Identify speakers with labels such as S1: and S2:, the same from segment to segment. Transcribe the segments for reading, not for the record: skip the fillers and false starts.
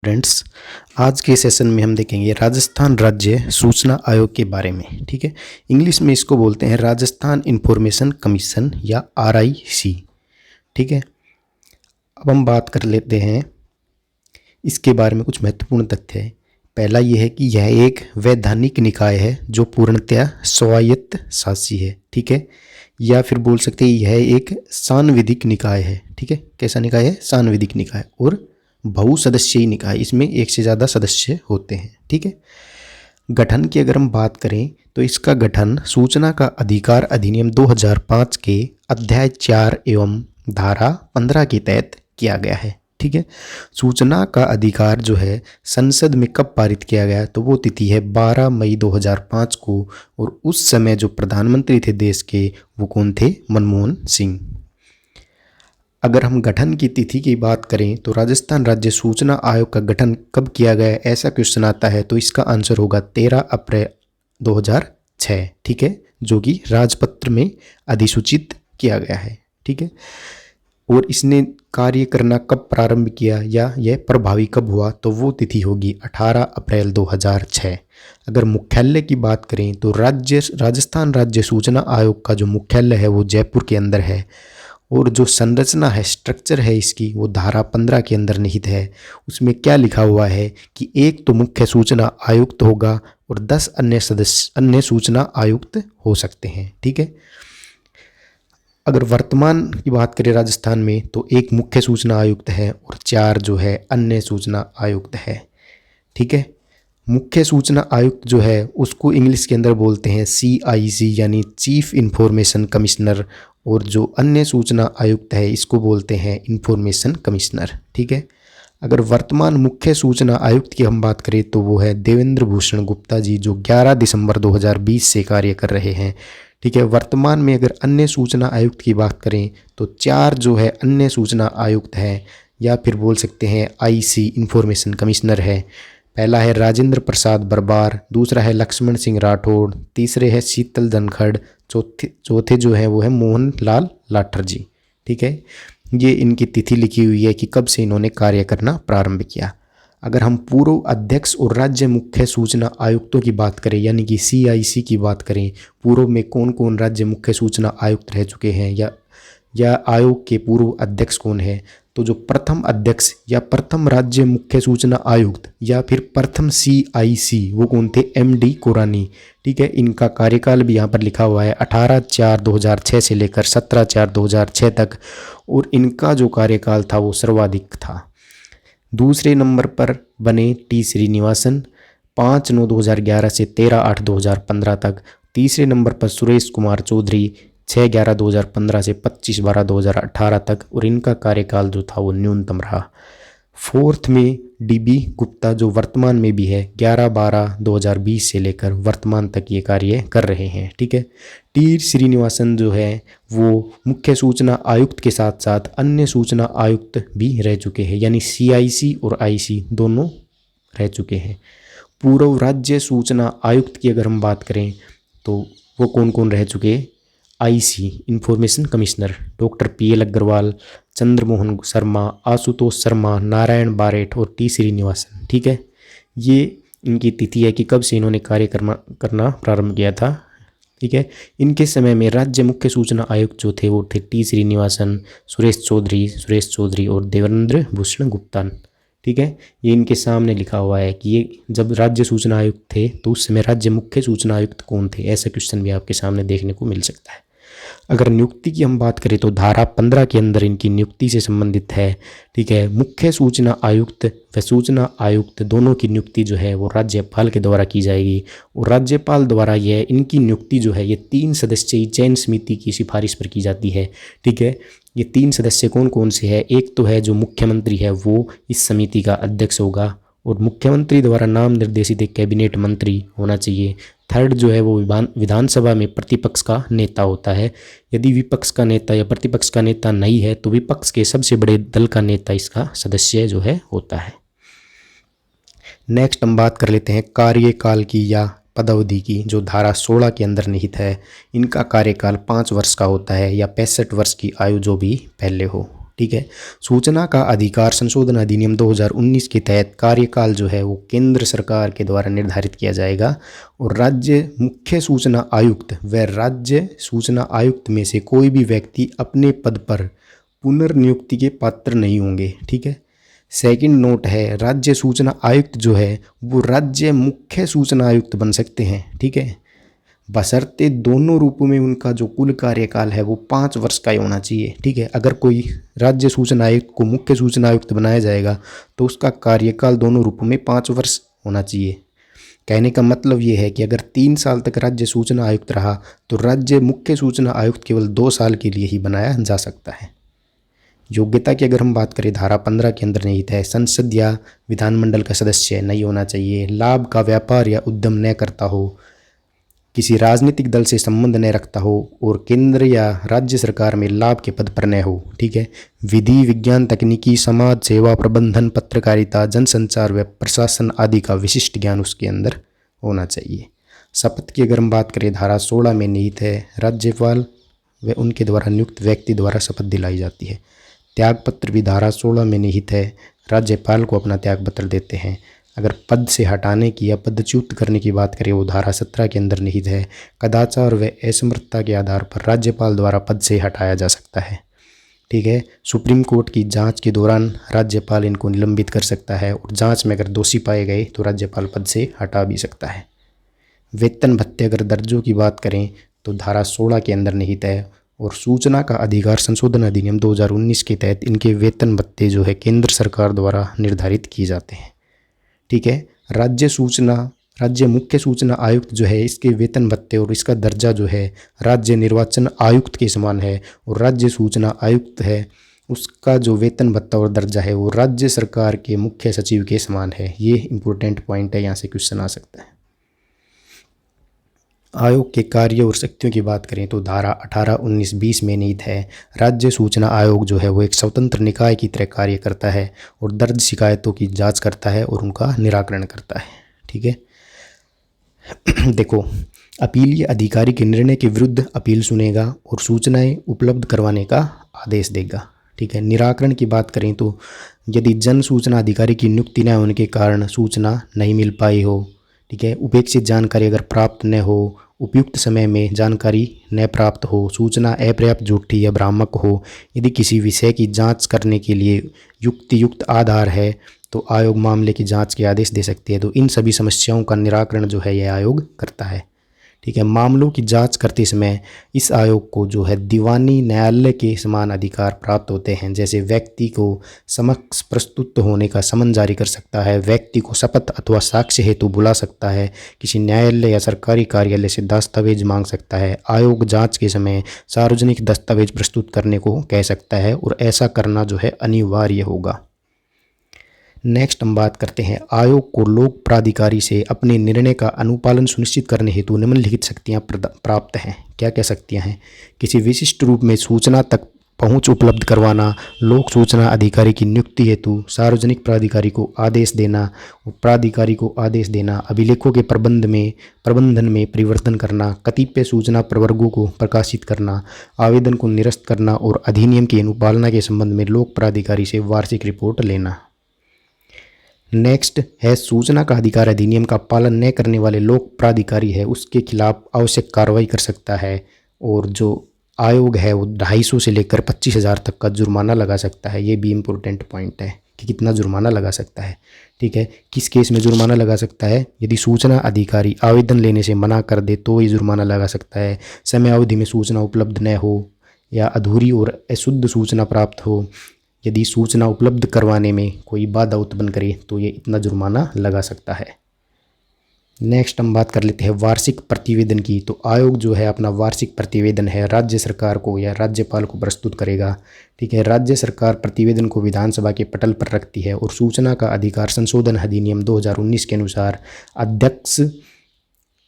S1: Friends, आज के session में हम देखेंगे राजस्थान राज्य सूचना आयोग के बारे में। ठीक है, इंग्लिश में इसको बोलते हैं राजस्थान इंफॉर्मेशन कमीशन या RIC। ठीक है, अब हम बात कर लेते हैं इसके बारे में। कुछ महत्वपूर्ण तथ्य है। पहला यह है कि यह एक वैधानिक निकाय है जो पूर्णतया स्वायत्त शासी है। ठीक है, या फिर बोल सकते हैं यह एक सांविधिक निकाय है। ठीक है, कैसा निकाय है? सांविधिक निकाय और बहुसदस्यीय निकाय। इसमें एक से ज़्यादा सदस्य होते हैं। ठीक है, गठन की अगर हम बात करें तो इसका गठन सूचना का अधिकार अधिनियम 2005 के अध्याय 4 एवं धारा 15 के तहत किया गया है। ठीक है, सूचना का अधिकार जो है संसद में कब पारित किया गया तो वो तिथि है 12 मई 2005 को, और उस समय जो प्रधानमंत्री थे देश के वो कौन थे? मनमोहन सिंह। अगर हम गठन की तिथि की बात करें तो राजस्थान राज्य सूचना आयोग का गठन कब किया गया, ऐसा क्वेश्चन आता है तो इसका आंसर होगा 13 अप्रैल 2006। ठीक है, जो कि राजपत्र में अधिसूचित किया गया है। ठीक है, और इसने कार्य करना कब प्रारंभ किया या यह प्रभावी कब हुआ तो वो तिथि होगी 18 अप्रैल 2006। अगर मुख्यालय की बात करें तो राजस्थान राज्य सूचना आयोग का जो मुख्यालय है वो जयपुर के अंदर है, और जो संरचना है, स्ट्रक्चर है इसकी, वो धारा 15 के अंदर निहित है। उसमें क्या लिखा हुआ है कि एक तो मुख्य सूचना आयुक्त होगा और 10 अन्य सूचना आयुक्त हो सकते हैं। ठीक है, अगर वर्तमान की बात करें राजस्थान में तो एक मुख्य सूचना आयुक्त है और 4 जो है अन्य सूचना आयुक्त है। ठीक है, मुख्य सूचना आयुक्त जो है उसको इंग्लिश के अंदर बोलते हैं CIC यानी चीफ इंफॉर्मेशन कमिश्नर, और जो अन्य सूचना आयुक्त है इसको बोलते हैं इंफॉर्मेशन कमिश्नर। ठीक है, अगर वर्तमान मुख्य सूचना आयुक्त की हम बात करें तो वो है देवेंद्र भूषण गुप्ता जी, जो 11 दिसंबर 2020 से कार्य कर रहे हैं। ठीक है, वर्तमान में अगर अन्य सूचना आयुक्त की बात करें तो 4 जो है अन्य सूचना आयुक्त हैं, या फिर बोल सकते हैं IC इंफॉर्मेशन कमिश्नर है। पहला है राजेंद्र प्रसाद बरबार, दूसरा है लक्ष्मण सिंह राठौड़, तीसरे है शीतल धनखड़, चौथे जो है वो है मोहन लाल लाठर जी। ठीक है, ये इनकी तिथि लिखी हुई है कि कब से इन्होंने कार्य करना प्रारंभ किया। अगर हम पूर्व अध्यक्ष और राज्य मुख्य सूचना आयुक्तों की बात करें यानी कि CIC की बात करें, पूर्व में कौन कौन राज्य मुख्य सूचना आयुक्त रह चुके हैं या आयोग के पूर्व अध्यक्ष कौन है, तो जो प्रथम अध्यक्ष या प्रथम राज्य मुख्य सूचना आयुक्त या फिर प्रथम CIC वो कौन थे? MD कोरानी। ठीक है, इनका कार्यकाल भी यहाँ पर लिखा हुआ है 18/4/2006 से लेकर 17/4/2006 तक, और इनका जो कार्यकाल था वो सर्वाधिक था। दूसरे नंबर पर बने T श्रीनिवासन 5/9/2011 से 13/8/2015 तक। तीसरे नंबर पर सुरेश कुमार चौधरी 6/11/2015 से 25/12/2018 तक, और इनका कार्यकाल जो था वो न्यूनतम रहा। फोर्थ में DB गुप्ता जो वर्तमान में भी है 11/12/2020 से लेकर वर्तमान तक ये कार्य कर रहे हैं। ठीक है, T श्रीनिवासन जो है वो मुख्य सूचना आयुक्त के साथ साथ अन्य सूचना आयुक्त भी रह चुके हैं, यानी CIC और IC दोनों रह चुके हैं। पूर्व राज्य सूचना आयुक्त की अगर हम बात करें तो वो कौन कौन रह चुके? IC information commissioner doctor PL Agarwal, Chandramohan Sharma, Ashutosh Sharma, Narayan Bareth और T श्रीनिवासन। ठीक है, ये इनकी तिथि है कि कब से इन्होंने कार्य करना प्रारंभ किया था। ठीक है, इनके समय में राज्य मुख्य सूचना आयुक्त जो थे वो थे T श्रीनिवासन, सुरेश चौधरी और देवेंद्र भूषण गुप्ता। ठीक है, ये इनके सामने लिखा हुआ है कि ये जब राज्य सूचना आयुक्त थे तो उस समय राज्य मुख्य सूचना आयुक्त कौन थे, ऐसा क्वेश्चन भी आपके सामने देखने को मिल सकता है। अगर नियुक्ति की हम बात करें तो धारा 15 के अंदर इनकी नियुक्ति से संबंधित है। ठीक है, मुख्य सूचना आयुक्त व सूचना आयुक्त दोनों की नियुक्ति जो है वो राज्यपाल के द्वारा की जाएगी, और राज्यपाल द्वारा यह इनकी नियुक्ति जो है ये 3 सदस्यीय चयन समिति की सिफारिश पर की जाती है। ठीक है, ये 3 सदस्य कौन कौन से हैं? एक तो है जो मुख्यमंत्री है वो इस समिति का अध्यक्ष होगा, और मुख्यमंत्री द्वारा नाम निर्देशित एक कैबिनेट मंत्री होना चाहिए। थर्ड जो है वो विधानसभा में प्रतिपक्ष का नेता होता है। यदि विपक्ष का नेता या प्रतिपक्ष का नेता नहीं है तो विपक्ष के सबसे बड़े दल का नेता इसका सदस्य जो है होता है। नेक्स्ट हम बात कर लेते हैं कार्यकाल की या पदावधि की, जो धारा 16 के अंदर निहित है। इनका कार्यकाल 5 वर्ष का होता है या 65 वर्ष की आयु जो भी पहले हो। ठीक है। सूचना का अधिकार संशोधन अधिनियम 2019 के तहत कार्यकाल जो है वो केंद्र सरकार के द्वारा निर्धारित किया जाएगा और राज्य मुख्य सूचना आयुक्त व राज्य सूचना आयुक्त में से कोई भी व्यक्ति अपने पद पर पुनर्नियुक्ति के पात्र नहीं होंगे, ठीक है। सेकंड नोट है, राज्य सूचना आयुक्त जो है वो राज्य मुख्य सूचना आयुक्त बन सकते हैं, ठीक है, बशर्ते दोनों रूपों में उनका जो कुल कार्यकाल है वो 5 वर्ष का ही होना चाहिए, ठीक है। अगर कोई राज्य सूचना आयुक्त को मुख्य सूचना आयुक्त बनाया जाएगा तो उसका कार्यकाल दोनों रूपों में 5 वर्ष होना चाहिए। कहने का मतलब ये है कि अगर 3 साल तक राज्य सूचना आयुक्त रहा तो राज्य मुख्य सूचना आयुक्त केवल 2 साल के लिए ही बनाया जा सकता है। योग्यता की अगर हम बात करें, धारा 15 के अंदर निहित है, संसद या विधानमंडल का सदस्य नहीं होना चाहिए, लाभ का व्यापार या उद्यम न करता हो, किसी राजनीतिक दल से संबंध न रखता हो और केंद्र या राज्य सरकार में लाभ के पद पर न हो, ठीक है। विधि, विज्ञान, तकनीकी, समाज सेवा, प्रबंधन, पत्रकारिता, जनसंचार व प्रशासन आदि का विशिष्ट ज्ञान उसके अंदर होना चाहिए। शपथ की अगर हम बात करें, धारा 16 में निहित है, राज्यपाल व उनके द्वारा नियुक्त व्यक्ति द्वारा शपथ दिलाई जाती है। त्यागपत्र भी धारा 16 में निहित है, राज्यपाल को अपना त्यागपत्र देते हैं। अगर पद से हटाने की या पदच्युत करने की बात करें, वो धारा 17 के अंदर निहित है। कदाचार व असमर्थता के आधार पर राज्यपाल द्वारा पद से हटाया जा सकता है, ठीक है। सुप्रीम कोर्ट की जांच के दौरान राज्यपाल इनको निलंबित कर सकता है और जांच में अगर दोषी पाए गए तो राज्यपाल पद से हटा भी सकता है। वेतन भत्ते अगर दर्जों की बात करें तो धारा 16 के अंदर निहित है और सूचना का अधिकार संशोधन अधिनियम 2019 के तहत इनके वेतन भत्ते जो है केंद्र सरकार द्वारा निर्धारित किए जाते हैं, ठीक है। राज्य मुख्य सूचना आयुक्त जो है इसके वेतन भत्ते और इसका दर्जा जो है राज्य निर्वाचन आयुक्त के समान है और राज्य सूचना आयुक्त है उसका जो वेतन भत्ता और दर्जा है वो राज्य सरकार के मुख्य सचिव के समान है। ये इंपॉर्टेंट पॉइंट है, यहाँ से क्वेश्चन आ सकता है। आयोग के कार्य और शक्तियों की बात करें तो धारा 18, 19, 20 में निहित है, राज्य सूचना आयोग जो है वो एक स्वतंत्र निकाय की तरह कार्य करता है और दर्ज शिकायतों की जांच करता है और उनका निराकरण करता है, ठीक है। देखो, अपीलीय अधिकारी के निर्णय के विरुद्ध अपील सुनेगा और सूचनाएं उपलब्ध करवाने का आदेश देगा, ठीक है। निराकरण की बात करें तो यदि जन सूचना अधिकारी की नियुक्ति न होने के कारण सूचना नहीं मिल पाई हो, ठीक है, उपेक्षित जानकारी अगर प्राप्त न हो, उपयुक्त समय में जानकारी न प्राप्त हो, सूचना अपर्याप्त, झूठी या भ्रामक हो, यदि किसी विषय की जांच करने के लिए युक्त आधार है तो आयोग मामले की जांच के आदेश दे सकती है। तो इन सभी समस्याओं का निराकरण जो है यह आयोग करता है, ठीक है। मामलों की जांच करते समय इस आयोग को जो है दीवानी न्यायालय के समान अधिकार प्राप्त होते हैं, जैसे व्यक्ति को समक्ष प्रस्तुत होने का समन जारी कर सकता है, व्यक्ति को शपथ अथवा साक्ष्य हेतु बुला सकता है, किसी न्यायालय या सरकारी कार्यालय से दस्तावेज मांग सकता है, आयोग जांच के समय सार्वजनिक दस्तावेज प्रस्तुत करने को कह सकता है और ऐसा करना जो है अनिवार्य होगा। नेक्स्ट हम बात करते हैं, आयोग को लोक प्राधिकारी से अपने निर्णय का अनुपालन सुनिश्चित करने हेतु निम्नलिखित शक्तियां प्राप्त हैं। क्या क्या शक्तियां हैं? किसी विशिष्ट रूप में सूचना तक पहुंच उपलब्ध करवाना, लोक सूचना अधिकारी की नियुक्ति हेतु सार्वजनिक प्राधिकारी को आदेश देना, प्राधिकारी को आदेश देना, अभिलेखों के प्रबंधन में परिवर्तन करना, कतिपय सूचना प्रवर्गों को प्रकाशित करना, आवेदन को निरस्त करना और अधिनियम की अनुपालना के संबंध में लोक प्राधिकारी से वार्षिक रिपोर्ट लेना। नेक्स्ट है, सूचना का अधिकार अधिनियम का पालन न करने वाले लोक प्राधिकारी है उसके खिलाफ आवश्यक कार्रवाई कर सकता है और जो आयोग है वो 250 से लेकर 25,000 तक का जुर्माना लगा सकता है। ये भी इम्पोर्टेंट पॉइंट है कि कितना जुर्माना लगा सकता है, ठीक है। किस केस में जुर्माना लगा सकता है? यदि सूचना अधिकारी आवेदन लेने से मना कर दे तो ये जुर्माना लगा सकता है, समय अवधि में सूचना उपलब्ध न हो या अधूरी और अशुद्ध सूचना प्राप्त हो, यदि सूचना उपलब्ध करवाने में कोई बाधा उत्पन्न करे तो ये इतना जुर्माना लगा सकता है। नेक्स्ट हम बात कर लेते हैं वार्षिक प्रतिवेदन की। तो आयोग जो है अपना वार्षिक प्रतिवेदन है राज्य सरकार को या राज्यपाल को प्रस्तुत करेगा, ठीक है। राज्य सरकार प्रतिवेदन को विधानसभा के पटल पर रखती है और सूचना का अधिकार संशोधन अधिनियम 2019 के अनुसार अध्यक्ष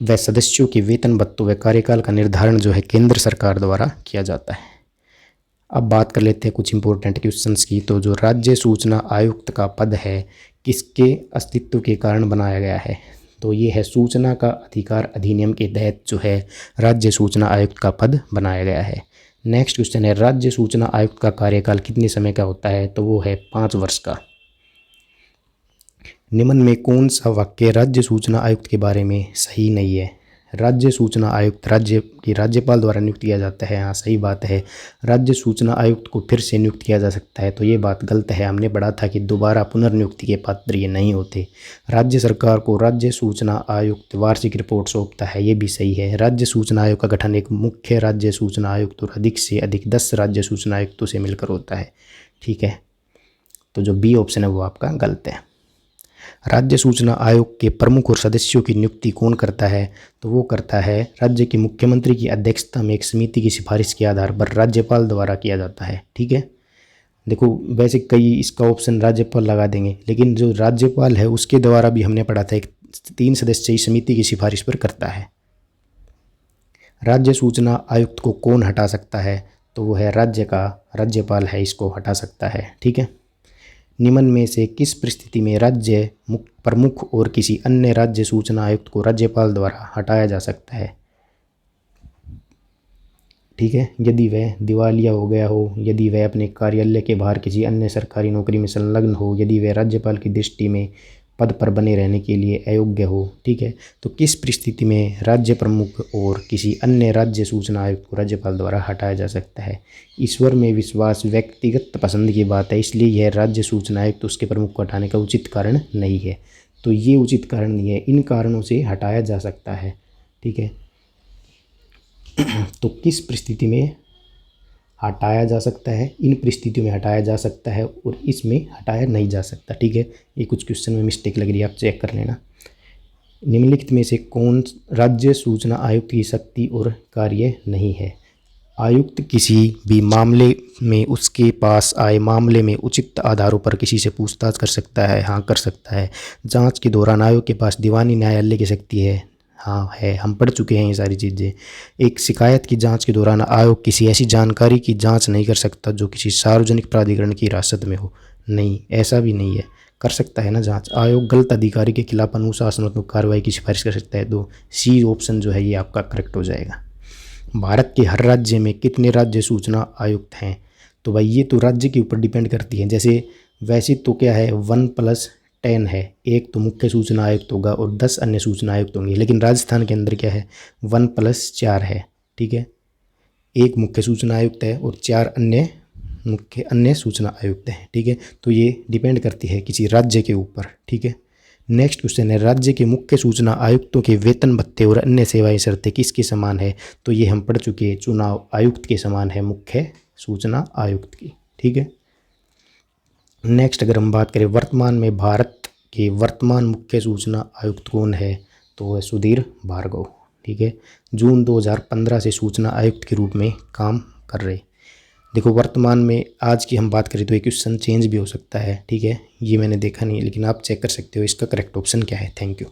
S1: व सदस्यों के वेतन भत्तों व कार्यकाल का निर्धारण जो है केंद्र सरकार द्वारा किया जाता है। अब बात कर लेते हैं कुछ इंपॉर्टेंट क्वेश्चंस की। तो जो राज्य सूचना आयुक्त का पद है किसके अस्तित्व के कारण बनाया गया है? तो ये है सूचना का अधिकार अधिनियम के तहत जो है राज्य सूचना आयुक्त का पद बनाया गया है। नेक्स्ट क्वेश्चन है राज्य सूचना आयुक्त का कार्यकाल कितने समय का होता है, तो वो है 5 वर्ष का। निम्न में कौन सा वाक्य राज्य सूचना आयुक्त के बारे में सही नहीं है। राज्य सूचना आयुक्त राज्य की राज्यपाल द्वारा नियुक्त किया जाता है, हाँ सही बात है। राज्य सूचना आयुक्त को फिर से नियुक्त किया जा सकता है, तो ये बात गलत है। हमने पढ़ा था कि दोबारा पुनर्नियुक्ति के पात्र ये नहीं होते। राज्य सरकार को राज्य सूचना आयुक्त वार्षिक रिपोर्ट सौंपता है, ये भी सही है। राज्य सूचना आयोग का गठन एक मुख्य राज्य सूचना आयुक्त और अधिक से अधिक 10 राज्य सूचना आयुक्तों से मिलकर होता है, ठीक है। तो जो बी ऑप्शन है वो आपका गलत है। राज्य सूचना आयोग के प्रमुख और सदस्यों की नियुक्ति कौन करता है, तो वो करता है राज्य के मुख्यमंत्री की अध्यक्षता में एक समिति की सिफारिश के आधार पर राज्यपाल द्वारा किया जाता है, ठीक है। देखो वैसे कई इसका ऑप्शन राज्यपाल लगा देंगे, लेकिन जो राज्यपाल है उसके द्वारा भी हमने पढ़ा था एक 3 सदस्यीय समिति की सिफारिश पर करता है। राज्य सूचना आयुक्त को कौन हटा सकता है, तो वो है राज्य का राज्यपाल है, इसको हटा सकता है, ठीक है। निम्न में से किस परिस्थिति में राज्य प्रमुख और किसी अन्य राज्य सूचना आयुक्त को राज्यपाल द्वारा हटाया जा सकता है, ठीक है। यदि वह दिवालिया हो गया हो, यदि वह अपने कार्यालय के बाहर किसी अन्य सरकारी नौकरी में संलग्न हो, यदि वह राज्यपाल की दृष्टि में पद पर बने रहने के लिए अयोग्य हो, ठीक है। तो किस परिस्थिति में राज्य प्रमुख और किसी अन्य राज्य सूचना आयुक्त को राज्यपाल द्वारा हटाया जा सकता है। ईश्वर में विश्वास व्यक्तिगत पसंद की बात है, इसलिए यह राज्य सूचना आयुक्त उसके प्रमुख को हटाने का उचित कारण नहीं है। तो ये उचित कारण नहीं है, इन कारणों से हटाया जा सकता है, ठीक है। तो किस परिस्थिति में हटाया जा सकता है, इन परिस्थितियों में हटाया जा सकता है और इसमें हटाया नहीं जा सकता, ठीक है। ये कुछ क्वेश्चन में मिस्टेक लग रही है, आप चेक कर लेना। निम्नलिखित में से कौन राज्य सूचना आयुक्त की शक्ति और कार्य नहीं है। आयुक्त किसी भी मामले में उसके पास आए मामले में उचित आधारों पर किसी से पूछताछ कर सकता है, हाँ कर सकता है। जांच के दौरान आयोग के पास दीवानी न्यायालय की शक्ति है, हाँ है, हम पढ़ चुके हैं ये सारी चीज़ें। एक शिकायत की जांच के दौरान आयोग किसी ऐसी जानकारी की जांच नहीं कर सकता जो किसी सार्वजनिक प्राधिकरण की हिरासत में हो, नहीं ऐसा भी नहीं है, कर सकता है ना जांच। आयोग गलत अधिकारी के खिलाफ अनुशासनात्मक कार्रवाई की सिफारिश कर सकता है, तो सी ऑप्शन जो है ये आपका करेक्ट हो जाएगा। भारत के हर राज्य में कितने राज्य सूचना आयुक्त हैं, तो भाई ये तो राज्य के ऊपर डिपेंड करती है। जैसे वैसे तो क्या है 1+10 है, एक तो मुख्य सूचना आयुक्त होगा और 10 अन्य सूचना आयुक्त होंगे, लेकिन राजस्थान के अंदर क्या है 1+4 है, ठीक है। एक मुख्य सूचना आयुक्त है और 4 अन्य सूचना आयुक्त हैं, ठीक है। तो ये डिपेंड करती है किसी राज्य के ऊपर, ठीक है। नेक्स्ट क्वेश्चन है राज्य के मुख्य सूचना आयुक्तों के वेतन भत्ते और अन्य सेवाएं शर्तें किसके समान है, तो ये हम पढ़ चुके हैं, चुनाव आयुक्त के समान है मुख्य सूचना आयुक्त की, ठीक है। नेक्स्ट अगर हम बात करें वर्तमान में भारत के वर्तमान मुख्य सूचना आयुक्त कौन है, तो वह सुधीर भार्गव, ठीक है। जून 2015 से सूचना आयुक्त के रूप में काम कर रहे। देखो वर्तमान में आज की हम बात करें तो ये क्वेश्चन चेंज भी हो सकता है, ठीक है। ये मैंने देखा नहीं, लेकिन आप चेक कर सकते हो इसका करेक्ट ऑप्शन क्या है। Thank you.